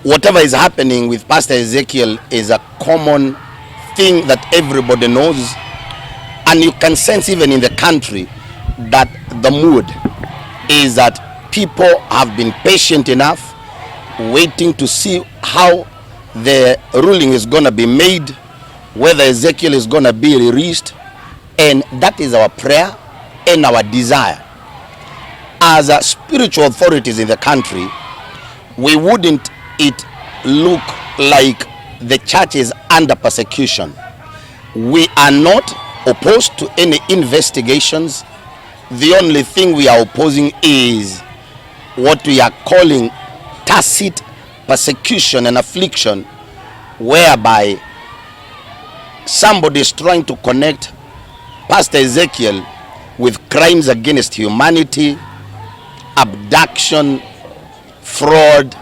whatever is happening with Pastor Ezekiel is a common thing that everybody knows, and you can sense even in the country that the mood is that people have been patient enough, waiting to see how the ruling is going to be made, whether Ezekiel is going to be released. And that is our prayer and our desire. As spiritual authorities in the country, we wouldn't it look like the church is under persecution. We are not opposed to any investigations. The only thing we are opposing is what we are calling tacit persecution and affliction, whereby somebody is trying to connect Pastor Ezekiel with crimes against humanity, abduction, fraud,